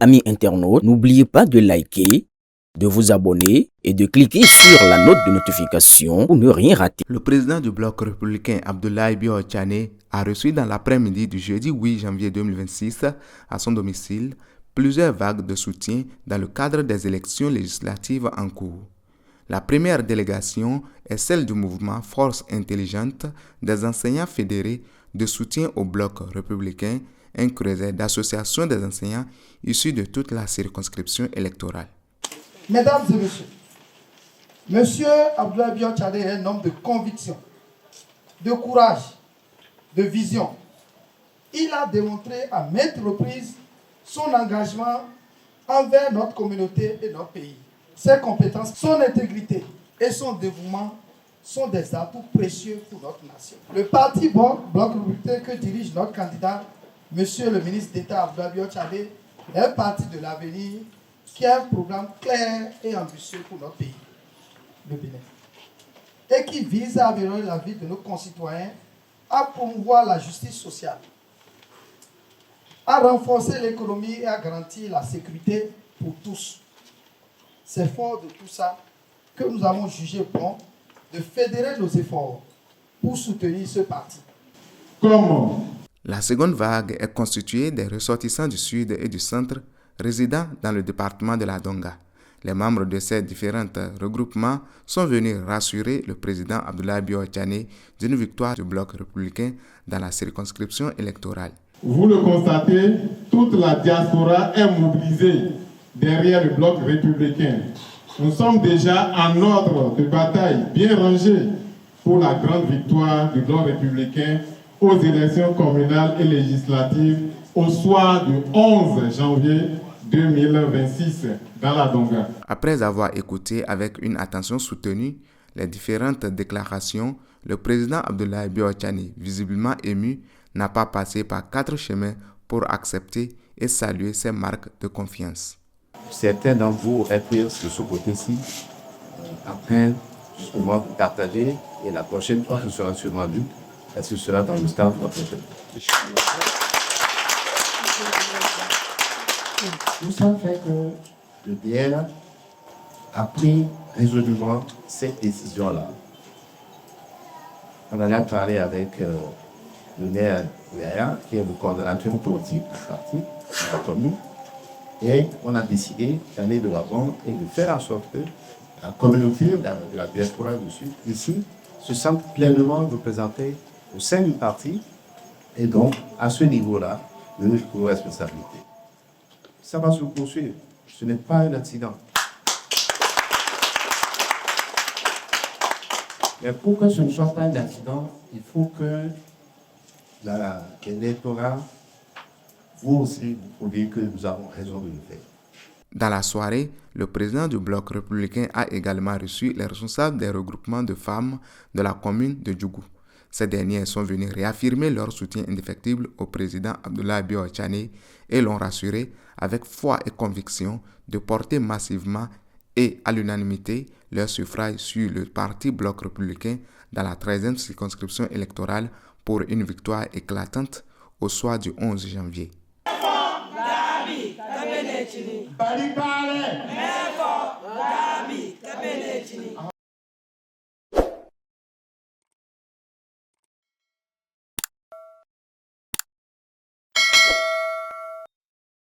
Amis internautes, n'oubliez pas de liker, de vous abonner et de cliquer sur la note de notification pour ne rien rater. Le président du bloc républicain Abdoulaye Bio Tchane a reçu dans l'après-midi du jeudi 8 janvier 2026 à son domicile plusieurs vagues de soutien dans le cadre des élections législatives en cours. La première délégation est celle du mouvement Force Intelligente des enseignants fédérés de soutien au bloc républicain, un creuset d'associations des enseignants issus de toute la circonscription électorale. Mesdames et messieurs, Monsieur Abdoulaye Bio Tchane est un homme de conviction, de courage, de vision. Il a démontré à maintes reprises son engagement envers notre communauté et notre pays. Ses compétences, son intégrité et son dévouement sont des atouts précieux pour notre nation. Le parti Bloc républicain que dirige notre candidat, Monsieur le ministre d'État Abdoulaye Bio Tchane, est un parti de l'avenir qui a un programme clair et ambitieux pour notre pays, le Bénin, et qui vise à améliorer la vie de nos concitoyens, à promouvoir la justice sociale, à renforcer l'économie et à garantir la sécurité pour tous. C'est fort de tout ça que nous avons jugé bon de fédérer nos efforts pour soutenir ce parti. Comment? La seconde vague est constituée des ressortissants du Sud et du Centre résidant dans le département de la Donga. Les membres de ces différents regroupements sont venus rassurer le président Abdoulaye Bio Tchane d'une victoire du bloc républicain dans la circonscription électorale. Vous le constatez, toute la diaspora est mobilisée derrière le bloc républicain. Nous sommes déjà en ordre de bataille bien rangé pour la grande victoire du bloc républicain aux élections communales et législatives au soir du 11 janvier 2026 dans la Donga. Après avoir écouté avec une attention soutenue les différentes déclarations, le président Abdoulaye Bio Tchane, visiblement ému, n'a pas passé par 4 chemins pour accepter et saluer ces marques de confiance. Certains d'entre vous êtes sur ce côté-ci, après justement vous partager, et la prochaine fois ce sera sûrement vu, et ce sera dans le staff de la prochaine. Tout ça fait que le DL a pris résolument cette décision-là. On en a parlé avec le maire Ouéa, qui est le coordonnateur politique du parti, de la commune, et on a décidé d'aller de l'avant et de faire en sorte que la communauté de la diaspora du Sud, ici, se sente pleinement représentée au sein du parti, et donc, à ce niveau-là, de notre responsabilité. Ça va se poursuivre. Ce n'est pas un accident. Mais pour que ce ne soit pas un accident, il faut que l'électorat, vous aussi, vous prouvez que nous avons raison de le faire. Dans la soirée, le président du bloc républicain a également reçu les responsables des regroupements de femmes de la commune de Djougou. Ces derniers sont venus réaffirmer leur soutien indéfectible au président Abdoulaye Bio Tchane et l'ont rassuré avec foi et conviction de porter massivement et à l'unanimité leur suffrage sur le parti bloc républicain dans la 13e circonscription électorale pour une victoire éclatante au soir du 11 janvier.